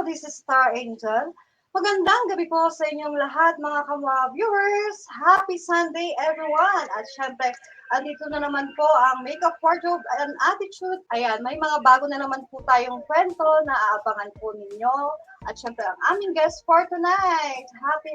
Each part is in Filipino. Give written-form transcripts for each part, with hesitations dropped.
This is Star Angel. Magandang gabi po sa inyong lahat mga viewers. Happy Sunday everyone. At syempre, andito na naman po ang Makeup Wardrobe and Attitude. Ayan, may mga bago na naman po tayong kwento na aabangan po ninyo. At syempre, ang aming guest for tonight.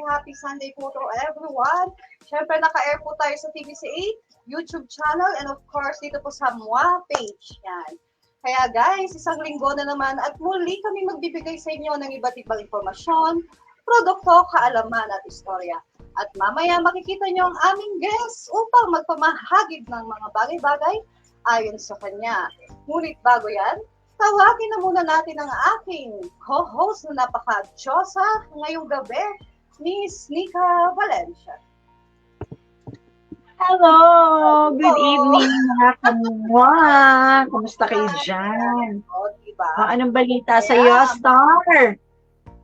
Happy Sunday po to everyone. Syempre, naka-air po tayo sa TVC8 YouTube channel and of course, dito po sa MWA page. Yan. Kaya guys, isang linggo na naman at muli kami magbibigay sa inyo ng iba't ibang impormasyon, produkto, kaalaman at istorya. At mamaya makikita nyo ang aming guest upang magpamahagib ng mga bagay-bagay ayon sa kanya. Ngunit bago yan, tawagin na muna natin ang aking co-host na napaka-Diyosa ngayong gabi, Miss Nika Valencia. Hello! Good evening mga kamwa! Kumusta kayo dyan? Diba? Anong balita sa iyo, Star?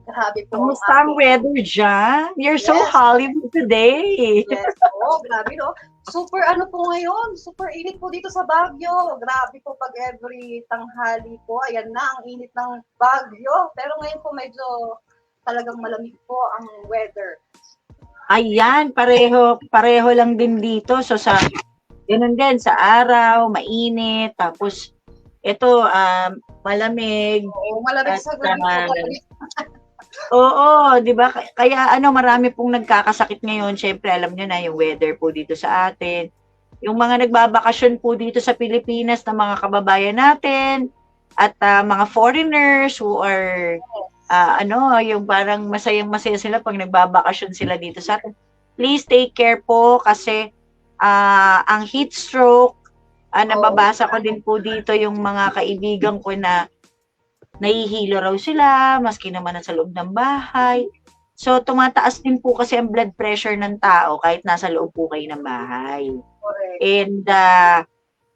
Grabe po. Kumusta ang weather dyan? You're so Hollywood today. Yes, grabe no. Super po ngayon, super init po dito sa Baguio. Grabe po pag every tanghali po, ayan na ang init ng Baguio. Pero ngayon po medyo talagang malamig po ang weather. Ayan, pareho lang din dito. So ganun din, sa araw, mainit, tapos ito, malamig. Malamig sa gabi. Oo, di ba? Kaya marami pong nagkakasakit ngayon. Siyempre, alam nyo na yung weather po dito sa atin. Yung mga nagbabakasyon po dito sa Pilipinas na mga kababayan natin at mga foreigners who are yung parang masayang-masaya sila pag nagbabakasyon sila dito sa atin. Please take care po kasi ang heat stroke, nababasa ko din po dito yung mga kaibigan ko na nahihilo raw sila, maski naman nasa loob ng bahay. So, tumataas din po kasi ang blood pressure ng tao kahit nasa loob po kayo ng bahay. And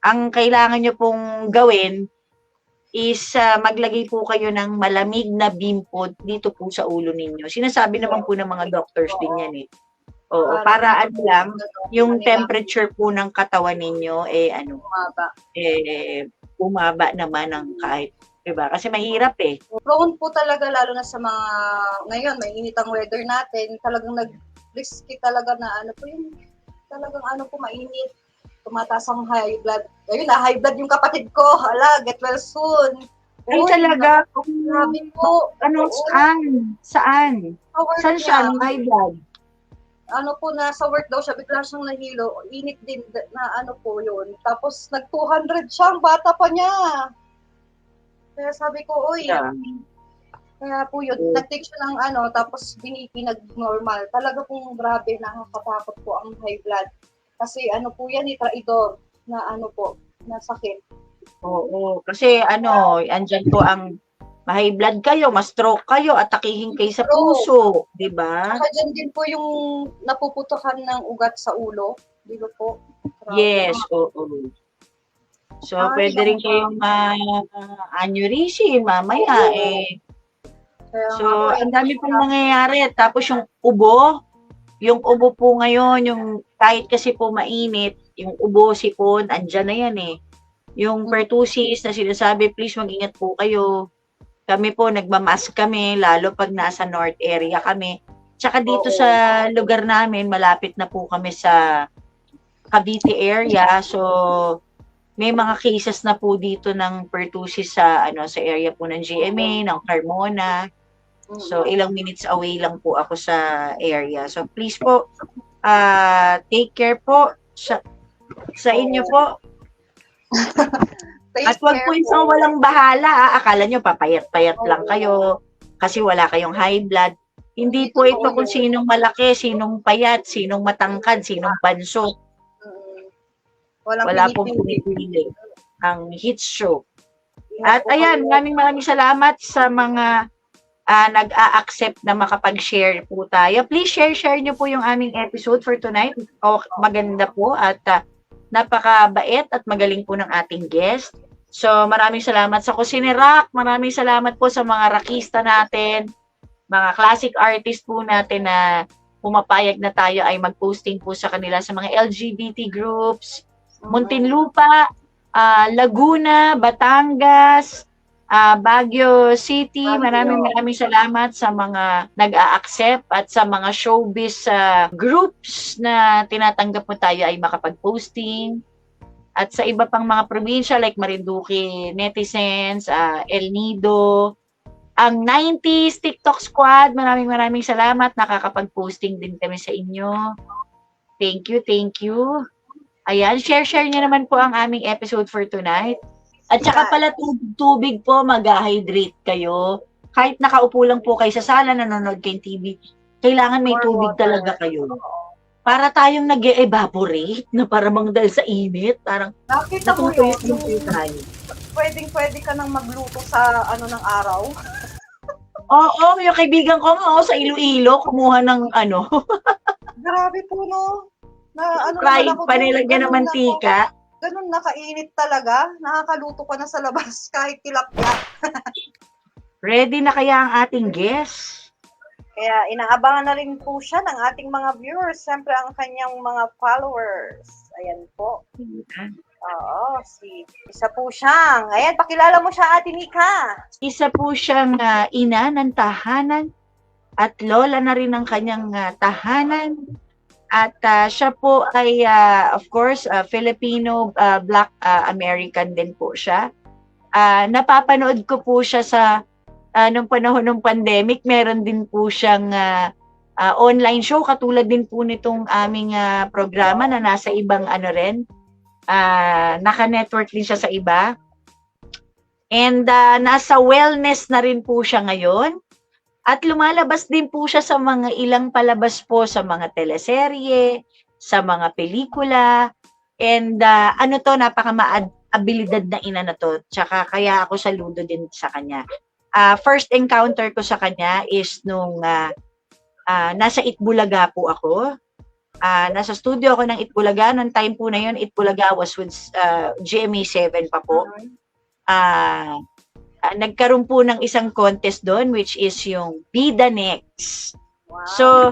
ang kailangan nyo pong gawin is maglagay po kayo ng malamig na bimpod dito po sa ulo ninyo. Sinasabi naman po ng mga doctors din yan eh. Oo, para lang, yung temperature po ng katawan ninyo bumaba naman ng kahit, diba? Kasi mahirap eh. Prone po talaga lalo na sa mga, ngayon may init ang weather natin, talagang nag-risky talaga na talagang po mainit. Tumataas ang high blood. Ayun na, high blood yung kapatid ko. Hala, get well soon. Ay, talaga? Grabe po. Saan? Saan siya? Ang high blood? Nasa work daw siya, bigla siyang nahilo. Init din na po yun. Tapos nag-200 siya, ang bata pa niya. Kaya sabi ko, kaya po yun, nag-take siya ng tapos pinag-normal. Talaga pong grabe, nakakatakot po ang high blood. Kasi po yan, traidor na na sakit. Oo, kasi andyan po ang high blood kayo, ma-stroke kayo, atakihin kayo sa puso, di ba? Saka dyan din po yung napuputukan ng ugat sa ulo, di ba po? Yes, oo. So, pwede rin kayong aneurysm mamaya eh. So, ang dami pong nangyayari. Tapos yung ubo po ngayon, yung kahit kasi po mainit, yung ubo, sipon, andyan na yan eh. Yung pertussis na sinasabi, please mag-ingat po kayo. Kami po, nagmamask kami, lalo pag nasa north area kami. Tsaka dito sa lugar namin, malapit na po kami sa Cavite area. So, may mga cases na po dito ng pertussis sa area po ng GMA, ng Carmona. So, ilang minutes away lang po ako sa area. So, please po, take care po sa inyo po. At wag po isang walang bahala. Akala nyo, papayat-payat lang kayo kasi wala kayong high blood. Hindi po ito kung sinong malaki, sinong payat, sinong matangkad, sinong banso. Wala pong pinipili ang heat stroke. At ayan, maraming salamat sa mga nag-a-accept na makapag-share po tayo. Please share nyo po yung aming episode for tonight. Maganda po at napakabait at magaling po ng ating guest. So, maraming salamat sa Kusine Rock. Maraming salamat po sa mga rockista natin, mga classic artist po natin na pumapayag na tayo ay mag-posting po sa kanila sa mga LGBT groups, Muntinlupa, Laguna, Batangas, Baguio City, Baguio. maraming salamat sa mga nag-a-accept at sa mga showbiz groups na tinatanggap mo tayo ay makapag-posting. At sa iba pang mga probinsya like Marinduque Netizens, El Nido, ang 90s TikTok Squad, maraming salamat. Nakakapag-posting din kami sa inyo. Thank you. Ayan, share nyo naman po ang aming episode for tonight. At saka pala tubig po, mag-hydrate kayo. Kahit nakaupo lang po kayo sa sala, nanonood kayong TV, kailangan may tubig talaga kayo. Para tayong nag-evaporate na parang dahil sa init, parang Nakita mo yun, natutuyot tayo. pwede ka nang magluto sa ng araw. Oo, yung kaibigan ko nga sa Iloilo, kumuha ng Grabe po, no? fried pa nilagyan ng mantika. Ganun, nakainit talaga. Nakakaluto ka na sa labas kahit tilapia. Ready na kaya ang ating guest? Kaya inaabangan na rin po siya ng ating mga viewers. Siyempre, ang kanyang mga followers. Ayan po. Oo, isa po siyang. Ayan, pakilala mo siya, Ate Nika. Isa po siyang ina ng tahanan at lola na rin ng kanyang tahanan. At siya po ay, of course, Filipino, Black American din po siya. Napapanood ko po siya sa nung panahon ng pandemic. Meron din po siyang online show katulad din po nitong aming programa na nasa ibang naka-network din siya sa iba. And nasa wellness na rin po siya ngayon. At lumalabas din po siya sa mga ilang palabas po sa mga teleserye, sa mga pelikula. And napaka-abilidad na ina na to. Tsaka kaya ako saludo din sa kanya. First encounter ko sa kanya is nung nasa Itbulaga po ako. Nasa studio ako ng Itbulaga. Noong time po na yun, Itbulaga was with GMA7 pa po. Nagkaroon po ng isang contest doon which is yung Bida Next. Wow. So,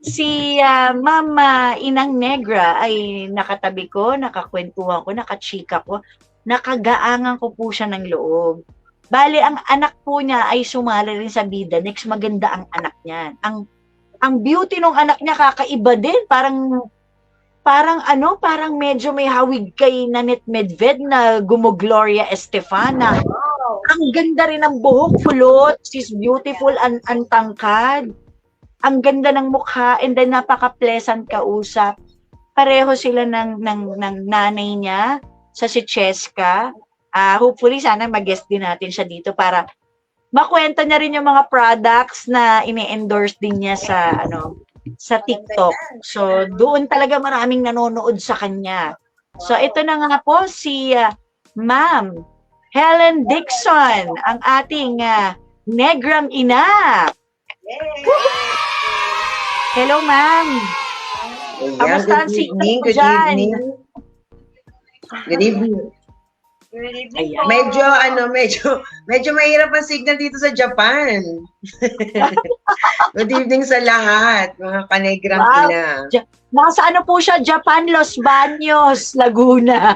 si Mama Inang Negra ay nakatabi ko, nakakwentuhan ko, nakachika ko, nakagaangan ko po siya ng loob. Bale, ang anak po niya ay sumali rin sa Bida Next. Maganda ang anak niya. Ang beauty ng anak niya kakaiba din. Parang medyo may hawig kay Nanette Medved na Gloria Estefana. Ang ganda rin ng buhok, kulot, she's beautiful, ang tangkad. Ang ganda ng mukha, and then napaka-pleasant kausap. Pareho sila ng nanay niya sa si Cheska. Hopefully, sana mag-guest din natin siya dito para makwenta niya rin yung mga products na ini-endorse din niya sa TikTok. So, doon talaga maraming nanonood sa kanya. So, ito na nga po si Ma'am Helen Dixon, ang ating negrang ina. Hello, ma'am. Kamusta ang signal mo dyan? Good evening. Ayan. Medyo mahirap ang signal dito sa Japan. Good evening sa lahat, mga kanegrang Wow. ina. Nasa po siya? Japan, Los Baños, Laguna.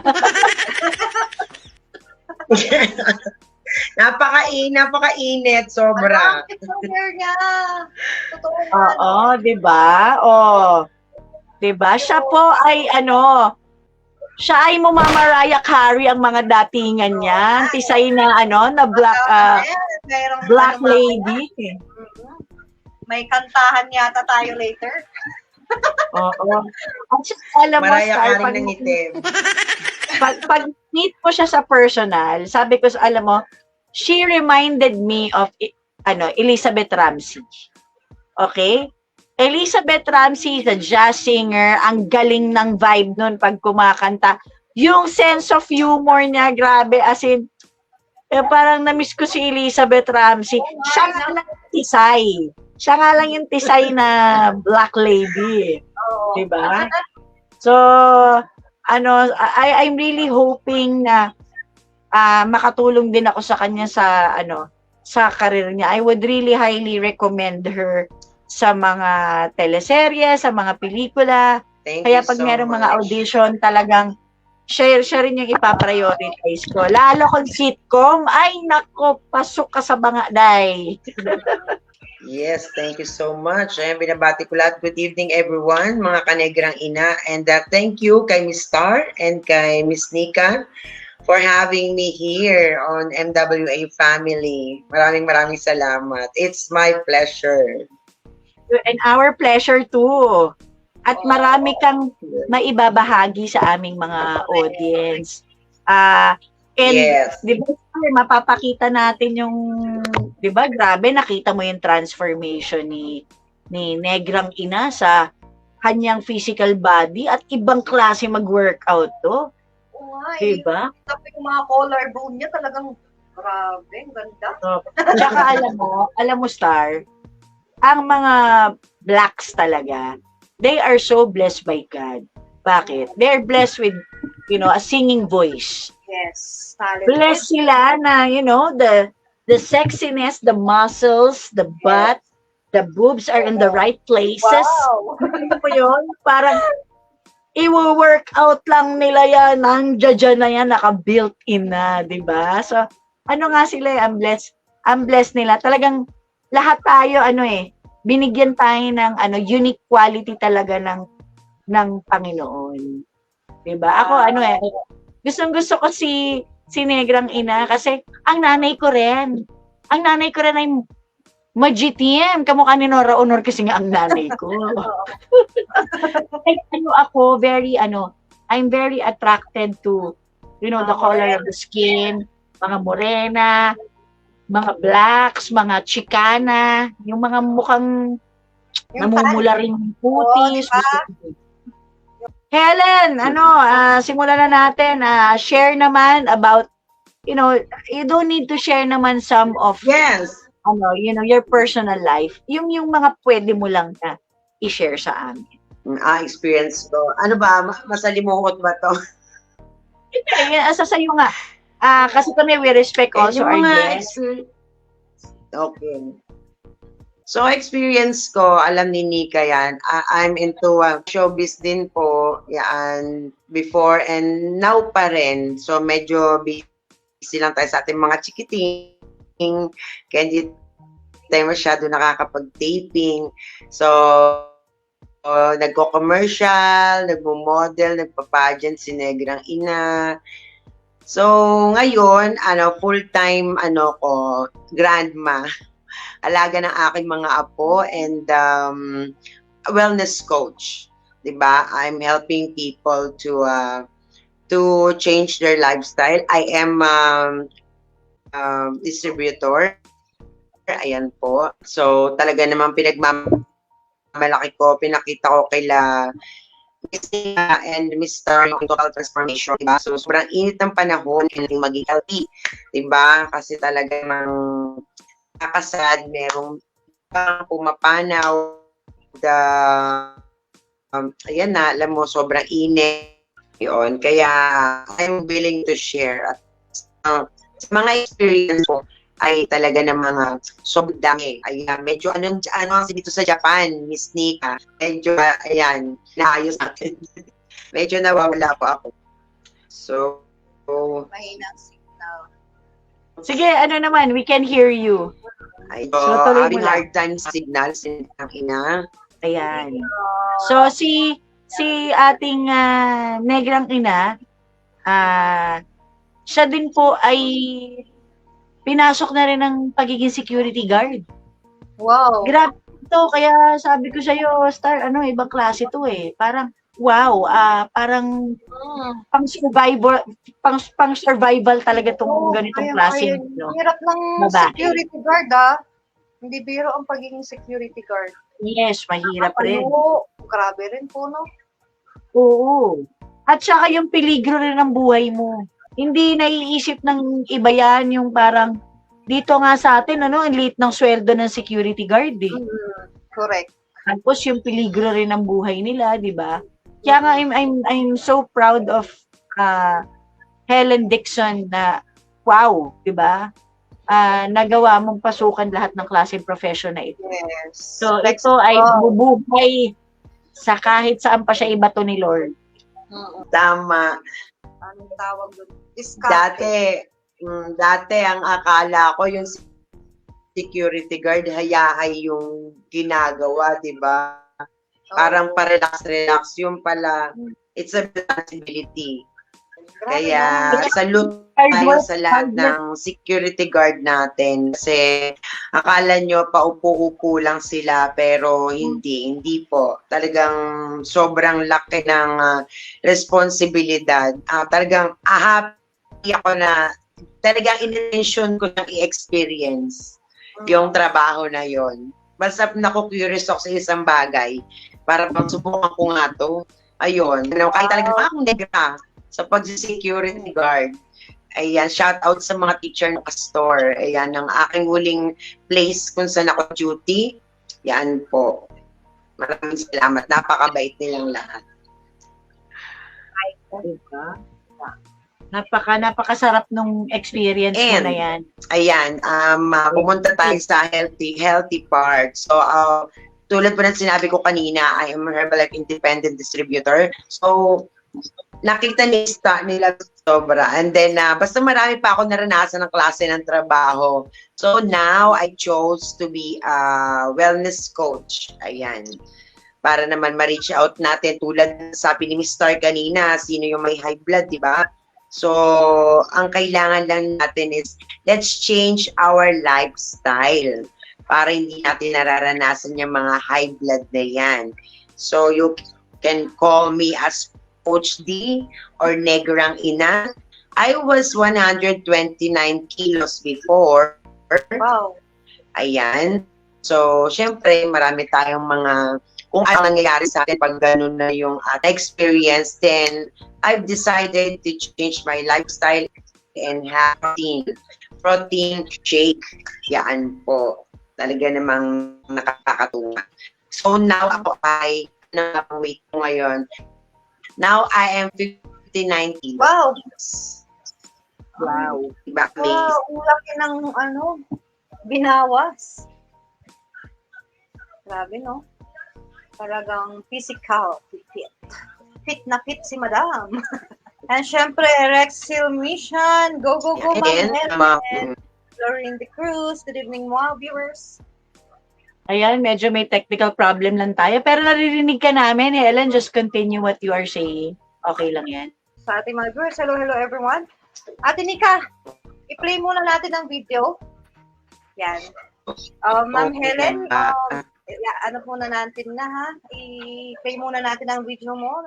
Napakainit, sobra. Niya. Totoo yan. Oo, di ba? Di ba? Siya po ay siya ay Mariah Carey ang mga datingan niya. Tisay na na black lady. May kantahan yata tayo later. Oo. At alam mo, Mariah Star, Carey ng itim. pag meet ko siya sa personal, sabi ko, alam mo, she reminded me of Elizabeth Ramsey. Okay? Elizabeth Ramsey, the jazz singer, ang galing ng vibe nun pag kumakanta. Yung sense of humor niya, grabe, as in, parang na-miss ko si Elizabeth Ramsey. Siya nga lang yung tisay. Siya nga lang yung tisay na black lady. Diba? So, I'm really hoping na makatulong din ako sa kanya sa career niya. I would really highly recommend her sa mga teleserye, sa mga pelikula. Thank Kaya you pag so merong much. mga audition, talagang siya rin yung ipaprioritize ko. Lalo kung sitcom, ay nako, pasok ka sa banga, day. Yes, thank you so much. Ayan, binabati ko lahat. Good evening, everyone, mga kanegrang ina. And thank you kay Miss Star and kay Miss Nika for having me here on MWA Family. Maraming salamat. It's my pleasure. And our pleasure too. At marami kang maibabahagi sa aming mga audience. And Yes. di ba, mapapakita natin yung, di ba, grabe, nakita mo yung transformation ni Negrang Ina sa kanyang physical body at ibang klase mag-workout to. Di ba? Tapos yung mga collarbone niya talagang grabe, ang ganda. Tsaka alam mo, Star, ang mga blacks talaga, they are so blessed by God. Bakit? They're blessed with, a singing voice. Yes, talent. Blessed sila na, the sexiness, the muscles, the butt, the boobs are in the right places. Wow! Ano po yun? Parang, i-workout lang nila yan, nandiyan na yan, naka-built in na, di ba? So, ano nga sila, ang blessed nila. Talagang, lahat tayo, binigyan tayo ng, unique quality talaga ng Panginoon. Di ba? Ako, gustong-gusto ko si Negrang Ina kasi ang nanay ko rin ay Majitim. Kamukha ni Nora Honor kasi nga ang nanay ko. Like, ako, I'm very attracted to, the color of the skin, mga morena, mga blacks, mga chicana, yung mga mukhang namumula rin yung putis. Helen, simulan na natin. Share naman about, you don't need to share naman some of, Yes. your personal life. Yung mga pwede mo lang na i-share sa amin. Experience ko. Ano ba? Masalimuot ba to? Sa sayo nga. Kasi kami, we respect also our guests. Okay. So, experience ko, alam ni Nika yan, I'm into showbiz din po, yan, before and now pa rin. So, medyo busy lang tayo sa ating mga chikiting, kaya hindi tayo masyado nakakapag-taping. So, nagko-commercial, nagmo-model, nagpa-pageant si Negrang Ina. So, ngayon, full-time, grandma. Alaga ng aking mga apo and wellness coach, 'di ba? I'm helping people to change their lifestyle. I am distributor. Ayan po. So talaga naman pinagmamalaki ko, pinakita ko kila Miss Nika and Mr. yung total transformation, diba? So sobrang init ng panahon and maging healthy, diba? Kasi talaga namang nakakasad, merong pumapanaw, ayan na, alam mo, sobrang init yun. Kaya, I'm willing to share. At sa mga experience ko, ay talaga ng mga sobrang dami. Ayan, medyo kasi dito sa Japan, Miss Nika, medyo, ayan, naayos natin. Medyo nawawala pa ako. So, Mahinang signal. Sige, naman, we can hear you. having hard time sa signal, sinang ina. Ayan. So, si ating Negrang Ina, siya din po ay pinasok na rin ng pagiging security guard. Wow. Grabe ito, kaya sabi ko sa'yo, Star, ibang klase to eh. Parang, wow, parang pang survival talaga tong ganitong klase. Hirap ng security guard, Hindi biro ang pagiging security guard. Yes, mahirap rin. Grabe rin po, no? Oo. At saka yung peligro rin ng buhay mo. Hindi naiisip ng iba yan, yung parang, dito nga sa atin, ang liit ng sweldo ng security guard eh. Correct. Tapos yung peligro rin ng buhay nila, di ba? Kaya nga, I'm so proud of Helen Dixon na, wow, di ba? Nagawa mong pasukan lahat ng klaseng profession na ito. Yes. So, ito ay bubuhay sa kahit saan pa siya ibato ni Lord. Tama. Anong tawag doon? Diskarte. Dati ang akala ko yung security guard, hayahay yung ginagawa, di ba? Parang pa-relax-relax. Yung pala, it's a responsibility. Kaya, salute tayo sa lahat ng security guard natin. Kasi, akala nyo, paupo-upo lang sila, pero hindi po. Talagang sobrang laki ng responsibilidad. Talagang happy ako na talagang intention ko na i-experience yung trabaho na yon. Basta naku-curious ako sa isang bagay para pang subukan ko nga to. Ayun. Kahit talagang akong negra sa pag-security guard. Ayan, shout out sa mga teacher ng Castor. Ayan, ang aking huling place kung saan ako duty. Yan po. Maraming salamat. Napakabait nilang lahat. Diba? Napakasarap nung experience mo na yan. Ayan, pumunta tayo sa healthy part. So, tulad po ng sinabi ko kanina, I am a Herbalife Independent Distributor. So, nakita nila sobra. And then, basta marami pa ako naranasan ng klase ng trabaho. So, now, I chose to be a wellness coach. Ayan. Para naman ma-reach out natin. Tulad sabi ni Mr. kanina, sino yung may high blood, di ba? So, ang kailangan lang natin is, let's change our lifestyle para hindi natin nararanasan yung mga high blood na yan. So, you can call me as Coach D or Negrang Ina. I was 129 kilos before. Wow. Ayan. So, syempre, marami tayong mga, kung ano nangyayari sa atin pag ganun na yung experience, then I've decided to change my lifestyle and have protein shake. Yan po. Talaga namang nakakatuwa. So now ako ay, weight ko ngayon. Now I am 59 kilos. Wow. Wow. Diba? Wow, ang laki ng binawas. Grabe, no? Talagang physical fit. Fit na fit si Madam. And syempre, Rexil Mission. Go, go, go, Again, Ma'am. Lorraine de Cruz. Good evening, mga viewers. Ayan, medyo may technical problem lang tayo. Pero naririnig ka namin, Helen. Just continue what you are saying. Okay lang yan. Sa ating mga viewers, hello, hello everyone. Ate Nika, i-play muna natin ang video. Yan. Ma'am Helen, ano muna natin na ha? I-play muna natin ang video mo.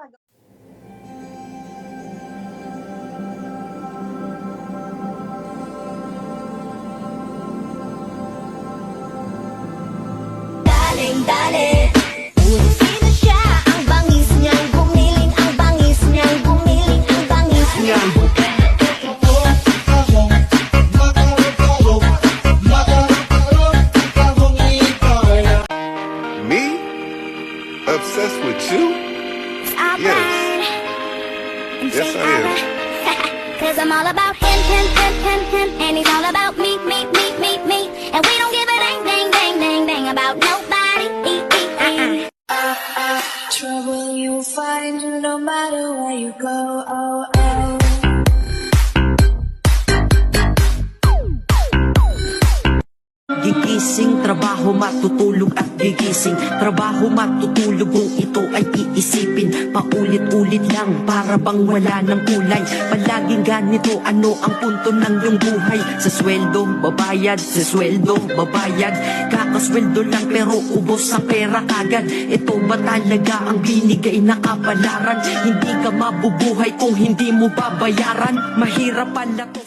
Dali. Sino siya? Ang bangis niyang gumiling, ang bangis niyang gumiling, ang bangis niyang Me? Obsessed with you? Yes. Yes, I am. Cause I'm all about him, and he's all about me. And we don't give a dang about nobody. Trouble you find no matter where you go. Gigising, trabaho, matutulog at gigising. Trabaho, matutulog kung ito ay iisipin. Paulit-ulit lang para bang wala ng kulay. Palaging ganito, ano ang punto ng iyong buhay? Sa sweldo, babayad, sa sweldo, babayad. Kakasweldo lang pero ubos ang pera kagad. Ito ba talaga ang binigay na kapalaran? Hindi ka mabubuhay kung hindi mo babayaran. Mahirap pala to.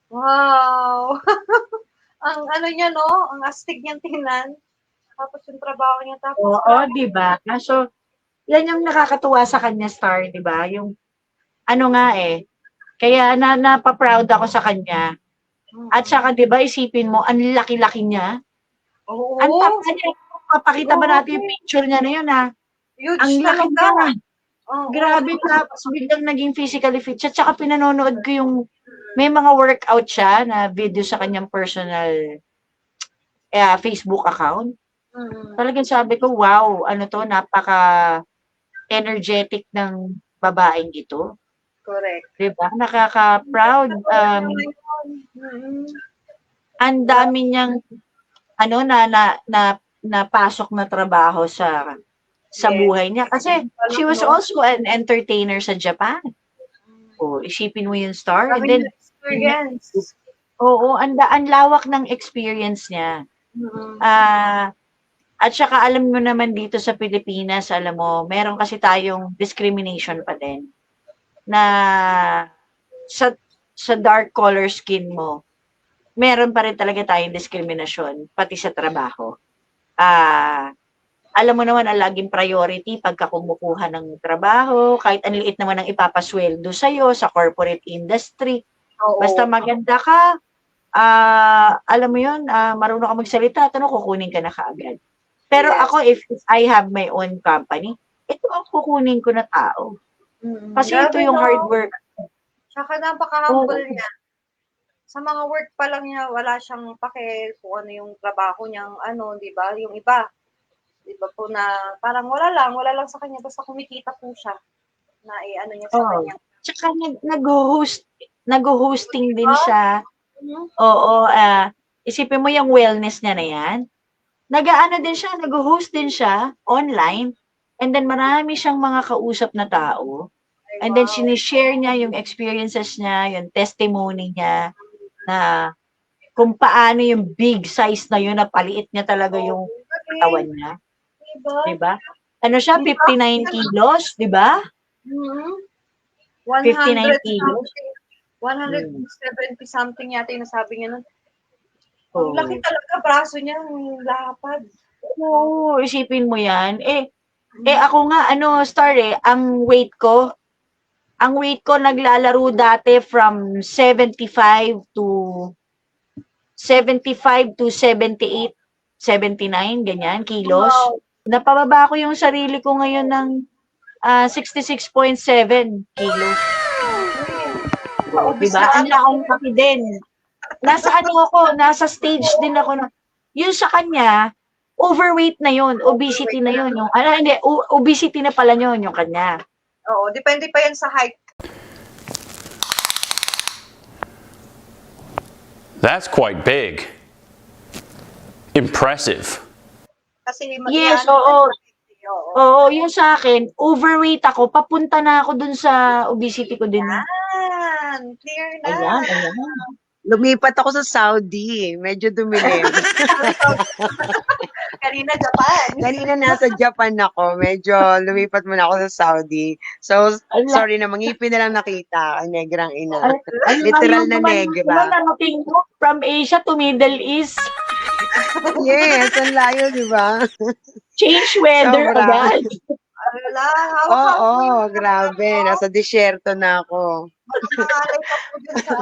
Wow! Ang ano niya, no? Ang astig niyang tingnan. Tapos yung trabaho niya. Tapos, Oo, di ba? So, yan yung nakakatuwa sa kanya, Star, di ba? Yung, ano nga kaya napaproud ako sa kanya. At saka, di ba, isipin mo, ang laki-laki niya. Oo. Ang tapa niya, papakita ba natin yung picture niya na yun, ha? Huge Ang laki talaga. niya. Oh, Grabe, tapos biglang naging physically fit siya. Tsaka pinanonood ko yung, may mga workout siya na video sa kanyang personal Facebook account. Talagang sabi ko, wow, ano to, napaka-energetic ng babaeng ito. Correct. Diba? Nakaka-proud. Mm-mm. Ang dami niyang ano napasok na trabaho sa Yes. buhay niya kasi she was No? also an entertainer sa Japan. Oh, isipin mo yung star and Dami then niya experience. oo, ang lawak ng experience niya. Mm-mm. At saka alam mo naman dito sa Pilipinas, alam mo, meron kasi tayong discrimination pa din na sa dark color skin mo, meron pa rin talaga tayong diskriminasyon pati sa trabaho. Alam mo naman ang laging priority pagka kumukuha ng trabaho, kahit ang liit naman ang ipapasweldo sa'yo sa corporate industry. Oo. Basta maganda ka, alam mo yun, marunong ka magsalita, kukunin ka na kaagad. Pero Yes. ako, if I have my own company, ito ang kukunin ko na tao. Mm-mm. Kasi ito Grabe, yung no? hard work. Tsaka napaka-humble Oo. niya. Sa mga work pa lang niya, wala siyang pake kung ano yung trabaho niyang di ba? Yung iba, di ba po na parang wala lang sa kanya, basta kumikita po siya na niya sa Oo. kanya. Tsaka nag-hosting din siya. Mhm. Oo, isipin mo yung wellness niya na yan. Nag-host din siya online. And then marami siyang mga kausap na tao. Ay, And then wow. sinishare niya yung experiences niya, yung testimony niya na kung paano yung big size na yun, na paliit niya talaga yung katawan niya. Diba? Diba? Ano siya, 59 kilos, diba? Mhm. 59 100 kilos. something. 170 something yata yung nasabi niya nun. Oo. Ang laki talaga, braso niya, ang lapad. Oo, isipin mo yan. Ako nga, Star, ang weight ko naglalaro dati from 75 to 78, 79, ganyan, kilos. Wow. Napababa ko yung sarili ko ngayon ng 66.7 kilos. Paubos Diba? na Ang laking kaki din. Nasa stage din ako na, yun sa kanya, overweight na yun, obesity na yun. Obesity na pala yun, yung kanya. Oo, depende pa yan sa height. That's quite big. Impressive. Kasi Yes, oo. Oo, yung sa akin, overweight ako, papunta na ako dun sa obesity ko din. Ayan, clear na. Ayan. Lumipat ako sa Saudi. Medyo dumilim. Kanina, Japan. Kanina nasa Japan ako. Medyo lumipat muna ako sa Saudi. So, sorry na, mangipin na lang nakita. Ang negrang ina. Literal na negra. Narating mo from Asia to Middle East. Yes, ang layo, di ba? Change weather Sobra. agad. Wala, Oo, grabe. Nasa disyerto na ako. Nangalay ka po dun sa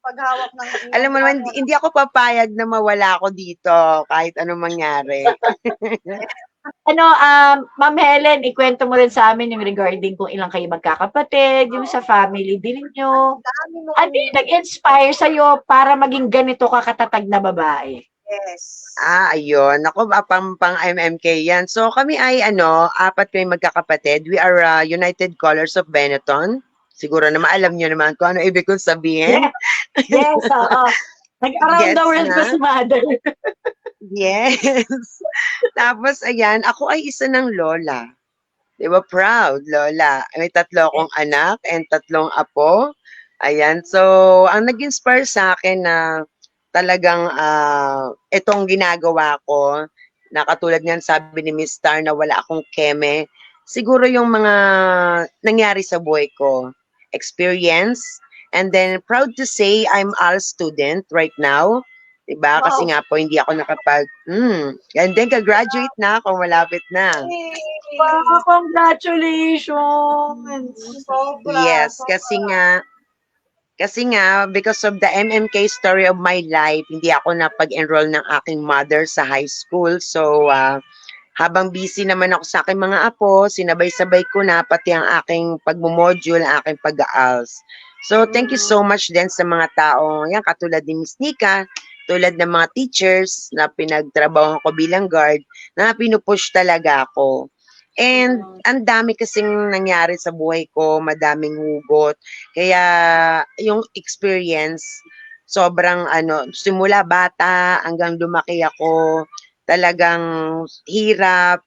paghawak ng Alam mo naman, hindi ako papayag na mawala ako dito kahit anong mangyari. Ma'am Helen, ikwento mo rin sa amin yung regarding kung ilang kayo magkakapatid, yung sa family din nyo. Ano yung nag-inspire sa'yo para maging ganito kakatatag na babae? Yes. Ayun. Ako, pang MMK yan. So, kami ay, 4 kami magkakapatid. We are United Colors of Benetton. Siguro naman, alam nyo naman kung ano ibig kong sabihin. Yes, oo. Nag-around the Gets world na? ba si mother? Yes. Tapos, ayan, ako ay isa ng lola. Di ba? Proud, lola. May 3 akong anak and 3 apo. Ayan. So, ang nag-inspire sa akin na talagang itong ginagawa ko, na katulad niyan sabi ni Miss Star na wala akong keme, siguro yung mga nangyari sa buhay ko, experience, and then proud to say I'm AL student right now. Diba? Wow. Kasi nga po, hindi ako and then ka-graduate na ako, malapit na. Wow, congratulations! Sobra. Yes, kasi nga, because of the MMK story of my life, hindi ako napag-enroll ng aking mother sa high school. So, habang busy naman ako sa aking mga apo, sinabay-sabay ko na pati ang aking pagmumodule, ang aking pag-aals. So, thank you so much din sa mga taong, yan, katulad ni Miss Nika, tulad ng mga teachers na pinagtrabaho ko bilang guard, na pinupush talaga ako. And ang dami kasing nangyari sa buhay ko, madaming hugot. Kaya yung experience, sobrang simula bata hanggang lumaki ako, talagang hirap,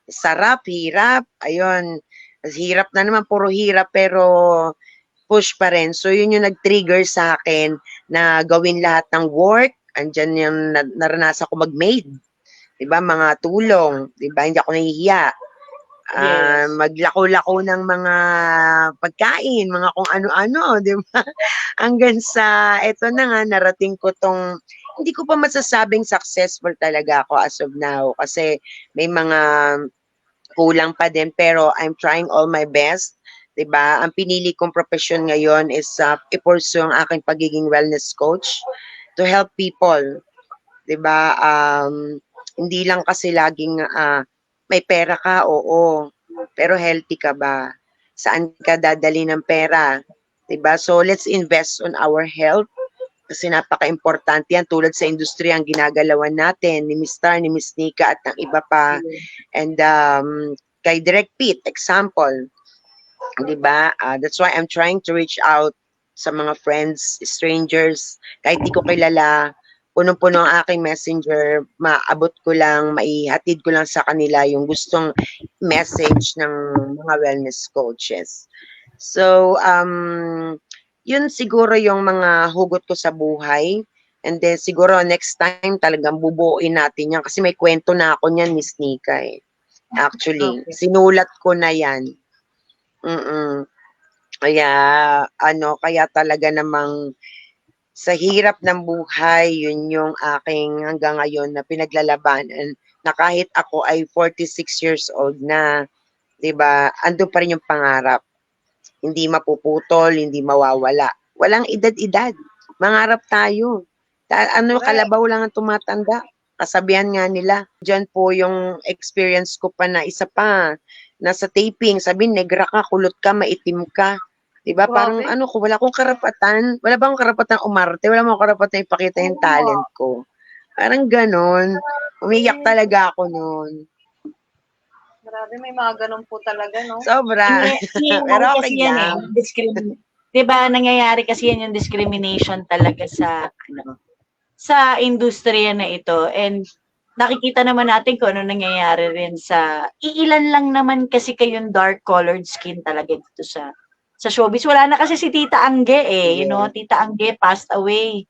sarap, hirap, ayun. Hirap na naman, puro hirap, pero push pa rin. So yun yung nag-trigger sa akin na gawin lahat ng work. Andyan yung naranasan ko mag-maid. Diba? Mga tulong. Diba? Hindi ako nahihiya. Yes. Maglako-lako ng mga pagkain, mga kung ano-ano, di ba? Hanggang sa, eto na nga, narating ko tong, hindi ko pa masasabing successful talaga ako as of now, kasi may mga kulang pa din, pero I'm trying all my best, di ba? Ang pinili kong profession ngayon is i-pursue ang aking pagiging wellness coach to help people, di ba? Hindi lang kasi laging may pera ka, oo. Pero healthy ka ba? Saan ka dadali ng pera? Diba? So, let's invest on our health. Kasi napaka-importante yan. Tulad sa industriya, ang ginagalawan natin, ni Miss Tar, ni Miss Nika, at ng iba pa. And kay Direct Pete, example. Diba? That's why I'm trying to reach out sa mga friends, strangers, kahit di ko kilala, punong-puno ang aking messenger, maabot ko lang, maihatid ko lang sa kanila yung gustong message ng mga wellness coaches. So, yun siguro yung mga hugot ko sa buhay. And then siguro next time talagang bubuuin natin yan kasi may kwento na ako niyan, Miss Nika eh. Actually, sinulat ko na yan. Kaya, kaya talaga namang sa hirap ng buhay, yun yung aking hanggang ngayon na pinaglalabanan na kahit ako ay 46 years old na, 'di ba? Andun pa rin yung pangarap. Hindi mapuputol, hindi mawawala. Walang edad-edad. Mangarap tayo. Kalabaw lang ang tumatanda. Kasabihan nga nila. Diyan po yung experience ko pa na isa pa. Nasa taping, sabi, negra ka, kulot ka, maitim ka. Diba? Parang wala akong karapatan. Wala ba akong karapatan umarte? Wala akong karapatan ipakita yung talent ko. Parang ganon. Umiyak talaga ako noon. Grabe, may mga ganun po talaga, no? Sobra. Pero okay lang. Diba, nangyayari kasi yan yung discrimination talaga sa industriya na ito. And nakikita naman natin kung ano nangyayari rin iilan lang naman kasi kayong dark-colored skin talaga dito sa showbiz. Wala na kasi si Tita Angge eh. You know, Tita Angge passed away.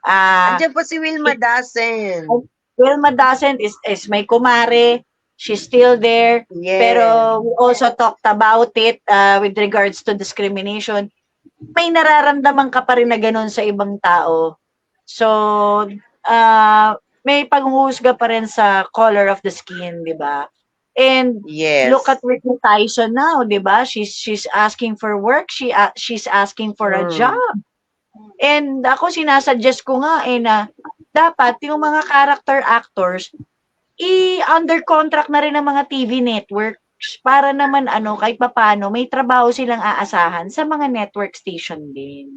Andiyan po si Wilma Dasen. Wilma Dasen is my kumare. She's still there. Yeah. Pero we also talked about it with regards to discrimination. May nararamdaman ka pa rin na ganun sa ibang tao. So, may panghuhusga pa rin sa color of the skin, di ba? And look at Whitney Tyson now, 'di ba? She's asking for work, she's asking for a job. And ako sinasuggest ko nga na dapat yung mga character actors under contract na rin ng mga TV networks para naman kahit papaano may trabaho silang aasahan sa mga network station din.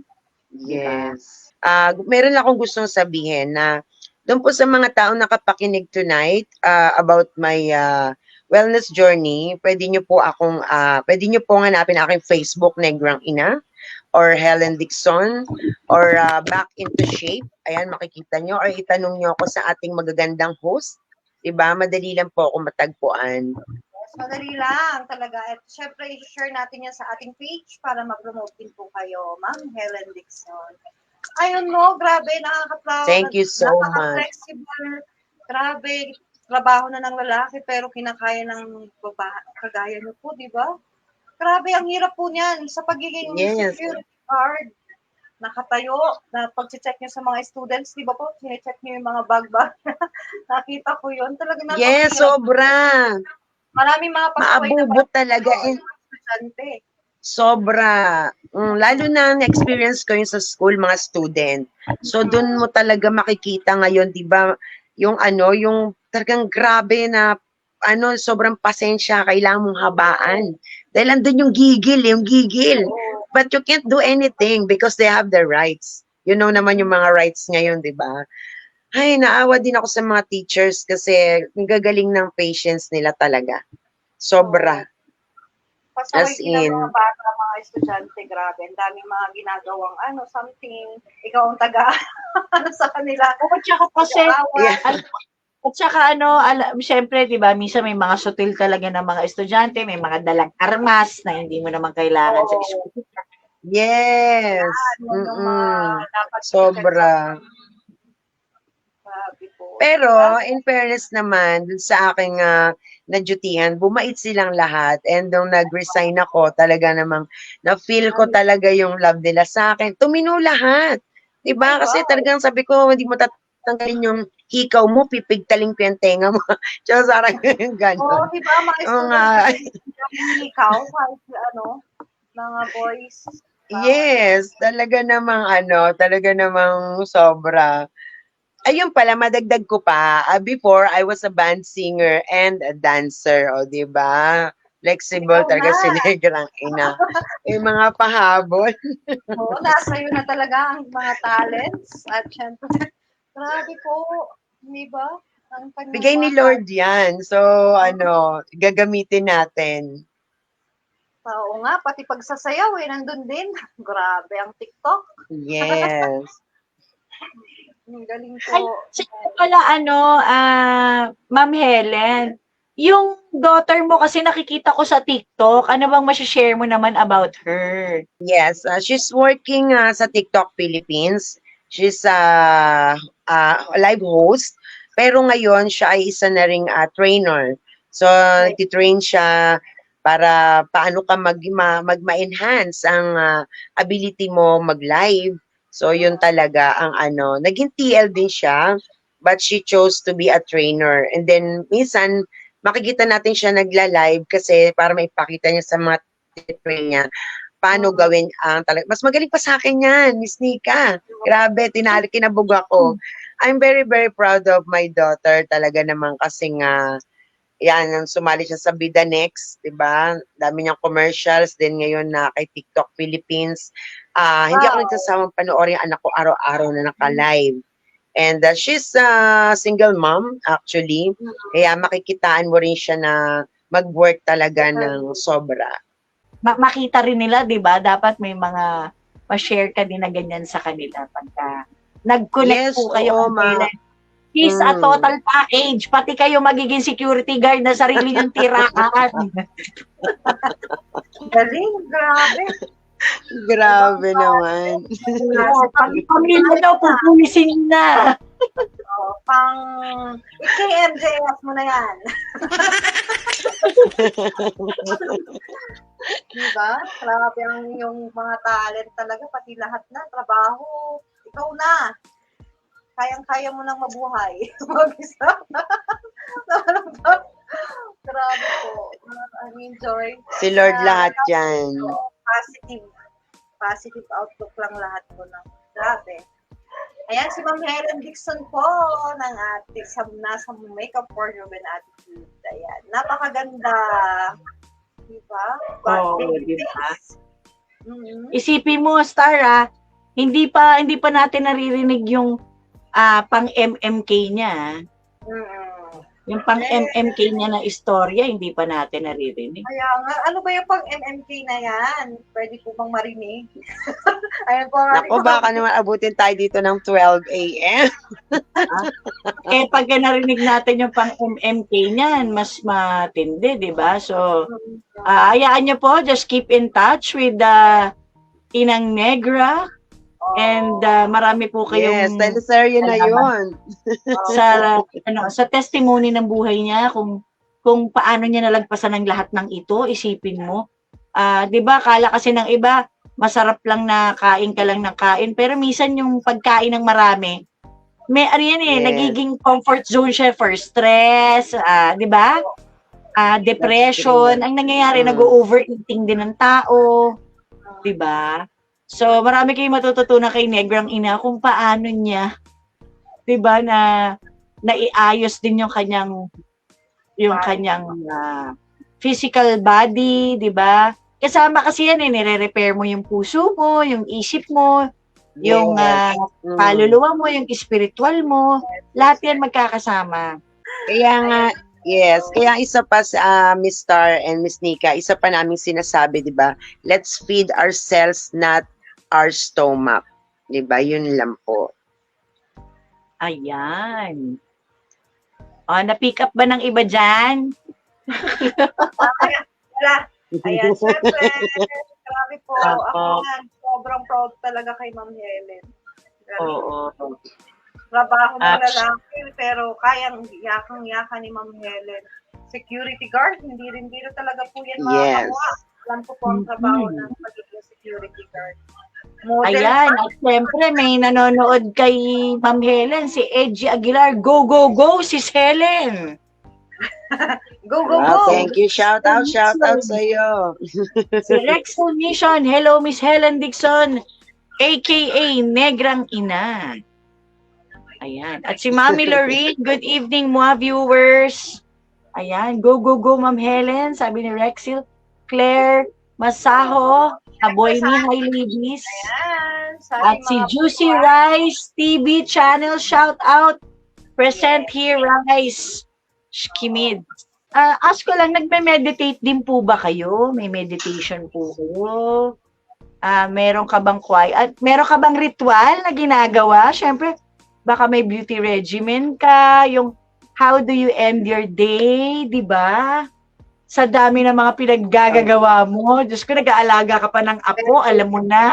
Yes. Meron akong gustong sabihin na doon po sa mga taong nakapakinig tonight about my wellness journey, pwede nyo po hanapin aking Facebook, Negrang Ina, or Helen Dixon, or Back into Shape. Ayan, makikita nyo, or itanong nyo ako sa ating magagandang host. Diba? Madali lang po ako matagpuan. Yes, madali lang talaga. At syempre, i-share natin yan sa ating page para ma-promote din po kayo, Ma'am Helen Dixon. Ayun no, grabe, nakaka-proud. Thank you so much. Nakaka-flexible. Grabe, trabaho na ng lalaki pero kinakaya ng babae. Kagaya niyo po, di ba? Grabe, ang hirap po niyan sa pagiging security guard. Nakatayo, na pag-check niyo sa mga students, di ba po? Sine-check niyo yung mga bag-bag. Nakita ko yun. Talaga yes, sobra. Maraming mga maabubot talaga. Sobra. Lalo na na-experience ko yun sa school, mga student. So, dun mo talaga makikita ngayon, di ba? Yung talagang grabe na sobrang pasensya, kailangan mong habaan. Dahil andun yung gigil. But you can't do anything because they have their rights. You know naman yung mga rights ngayon, di ba? Ay, naawa din ako sa mga teachers kasi ang gagaling ng patience nila talaga. Sobra. Pasaway As sila in. mga bata, mga estudyante, grabe. Ang daming mga ginagawang something. Ikaw ang taga, sa kanila. At saka kasi, Yeah. at saka syempre, di ba, minsan may mga sutil talaga ng mga estudyante, may mga dalang armas na hindi mo naman kailangan sa Oo. school. Yes. Yun yung mga dapat Sobra. Grabe po. Pero, in fairness naman, dun sa aking na-dutyhan, bumait silang lahat. And nung nag-resign ako, talaga namang na-feel ko talaga yung love nila sa akin. Tumino lahat. Diba? Ay, Kasi wow. talagang sabi ko, hindi mo tatanggalin yung hikaw mo, pipigtaling ko yung tenga mo. Tsaka sarang yung Oo, gano'n. di ba, mga Oo nga. estudyante, ikaw, kahit mga boys. Yes, talaga namang sobra. Ayun pala, madagdag ko pa. Before, I was a band singer and a dancer. O, di ba? Flexible Ikaw talaga na. si Negrang ina. Yung mga pahabol. Oo, nasa iyo na talaga ang mga talents. At syempre, grabe po. Di ba? Ang kanyang Bigay ni mga Lord yan. So, gagamitin natin. Oo nga, pati pagsasayaw nandun din. Grabe ang TikTok. Yes. Ang galing Ay, po. sige pala, Ma'am Helen, yung daughter mo kasi nakikita ko sa TikTok, ano bang masishare mo naman about her? Yes, she's working sa TikTok Philippines. She's a live host. Pero ngayon, siya ay isa na ring trainer. So, nagtitrain siya para paano ka mag-ma-enhance ang ability mo mag-live. So, yun talaga ang Naging TL din siya, but she chose to be a trainer. And then, minsan, makikita natin siya nagla-live kasi para maipakita niya sa mga train niya paano gawin ang talaga. Mas magaling pa sa akin yan, Miss Nika. Grabe, kinabog ako. I'm very, very proud of my daughter talaga naman kasi nga, yan, sumali siya sa Bida Next, di ba? Dami niyang commercials, din ngayon na kay TikTok Philippines. Hindi ako nagsasamang panoorin yung anak ko araw-araw na naka-live. And she's a single mom, actually. Kaya makikitaan mo rin siya na mag-work talaga ng sobra. Makita rin nila, di ba? Dapat may mga ma-share ka din na ganyan sa kanila pagka nag-connect Yes, po kayo. oo, ma. He's a total package. Pati kayo magiging security guard na sarili niyong tirahan. Galing, grabe. Grabe naman. Pamilya daw, pupulisin na. Pang KMJS mo na yan. Diba? Grabe ang yung mga talent talaga, pati lahat na, trabaho, ikaw na. Kayang-kaya mo nang mabuhay. Mag-isa. Grabe po. I-enjoy. Si Lord lahat yan. Positive outlook lang lahat po ng grabe. Ayan, si Ma'am Helen Dixon po ng ating nasa Makeup for Ruben Attitude. Ayan, napakaganda. Diba? Oo, diba? Isipin mo, Star, hindi pa natin naririnig yung pang MMK niya. Yung pang MMK niya na istorya, hindi pa natin naririnig. Kaya nga, ano ba yung pang MMK na yan? Pwede po bang marinig? Ayan po. Naku, baka naman abutin tayo dito ng 12 a.m. Pag narinig natin yung pang MMK niyan, mas matindi, di ba? So, hayaan niyo po, just keep in touch with Inang Negra. And marami po kayong teleserye na yun. sa testimony ng buhay niya kung paano niya nalagpasan ng lahat ng ito, isipin mo. 'Di ba? Kala kasi ng iba masarap lang na kain ka lang ng kain, pero minsan yung pagkain ng marami may nagiging comfort zone siya for stress, 'di ba? Depression, ang nangyayari nag-overeating din ng tao, 'di ba? So, marami kayong matututunan kay Negrang ina kung paano niya, 'di ba, na naiayos din yung kanyang physical body, 'di ba? Kasama kasi yan nire-repair mo yung puso mo, yung isip mo, yung kaluluwa mo, yung spiritual mo, lahat yan magkakasama. Kaya nga, Yes, kaya isa pa sa Miss Star and Miss Nika, isa pa naming sinasabi, 'di ba? Let's feed ourselves, not our stomach. 'Di ba? Yun lang po. Ayan. Na-pick up ba ng iba dyan? Wala. Ayan, syempre, grabe po. Oo. Ako nga, sobrang proud talaga kay Ma'am Helen. Grabe. Oo. Trabaho ng Abs- lalaki, pero kayang yakang-yaka ni Ma'am Helen. Security guard, hindi rin biro talaga po yan mga Yes. kamwa. Alam ko po ang trabaho ng pagiging security guard. Model Ayan, pa. at syempre may nanonood kay Ma'am Helen, si Edgy Aguilar. Go, go, go, sis Helen! Go, go, Wow, go! thank you. Shout out sa iyo. Si Rexel Nation, hello Miss Helen Dixon, aka Negrang Ina. Ayan. At si Mami Lorraine, good evening mga viewers. Ayan, go, go, go Ma'am Helen, sabi ni Rexel. Claire Masaho, aboy ni Hi Ladies. Ayan. Sabi At si mga Juicy kamwa, Rice TV channel, shout out. Present here, Rice. Shkimid. Ask ko lang, nagme-meditate din po ba kayo? May meditation po kayo? Meron ka bang quiet? Meron ka bang ritual na ginagawa? Siyempre, baka may beauty regimen ka, yung how do you end your day, di ba? Sa dami ng mga pinaggagawa mo. Diyos ko, nag-aalaga ka pa ng apo, alam mo na.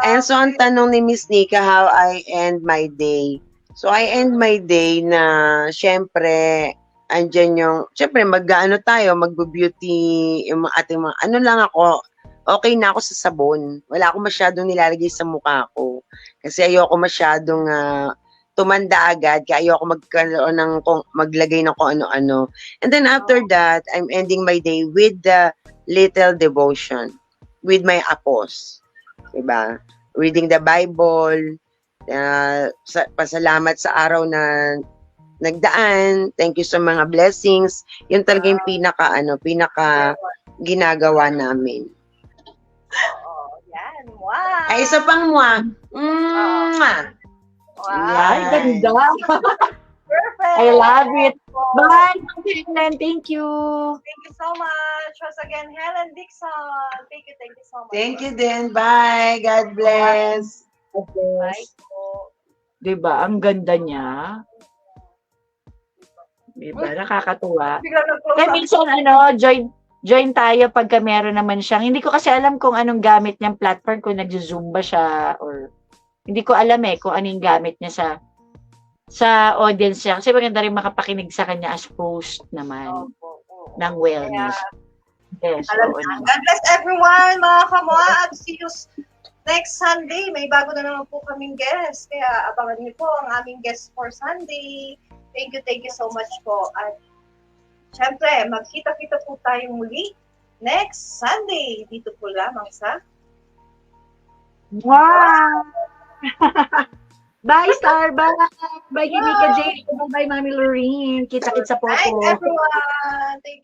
And so, ang tanong ni Miss Nika, how I end my day. So, I end my day na, syempre, andyan yung, syempre, mag-ano tayo, mag-beauty, yung mga ating mga, ano lang ako, okay na ako sa sabon. Wala akong masyadong nilalagay sa mukha ko. Kasi ayoko masyadong tumanda agad, kaya ayoko magkaroon ng, maglagay ng kung ano-ano. And then after that, I'm ending my day with the little devotion, with my apos. Diba? Reading the Bible, pasalamat sa araw na nagdaan, thank you sa mga blessings. Yun talaga yung pinaka ginagawa namin. Oh, yan. Wow. Ay, isa pang Mwah! Wow. Ay, ganda. Perfect. I love it. Bye, Ma'am Helen. Thank you. Thank you so much. Once again, Helen Dixon. Thank you so much. Thank you din. Bye. God bless. Bye po. Diba? Ang ganda niya. Diba? Nakakatuwa. Bigla nag-close Kaya up. minsan, join tayo pagka meron naman siyang, hindi ko kasi alam kung anong gamit niyang platform, kung nag-zumba siya, or hindi ko alam kung anong gamit niya sa audience niya. Kasi maganda rin makapakinig sa kanya as host naman ng wellness. Yes, Alam oo na. naman. God bless everyone, mga kamwa. At see you next Sunday. May bago na naman po kaming guest. Kaya abangan niyo po ang aming guest for Sunday. Thank you so much po. At syempre, magkita-kita po tayo muli next Sunday. Dito po lamang sa Wow! Bye, Star! Bye! Bye, Nika J! Bye, Mami Lorraine! Kita-kitsa po night, ako. everyone. Thank you.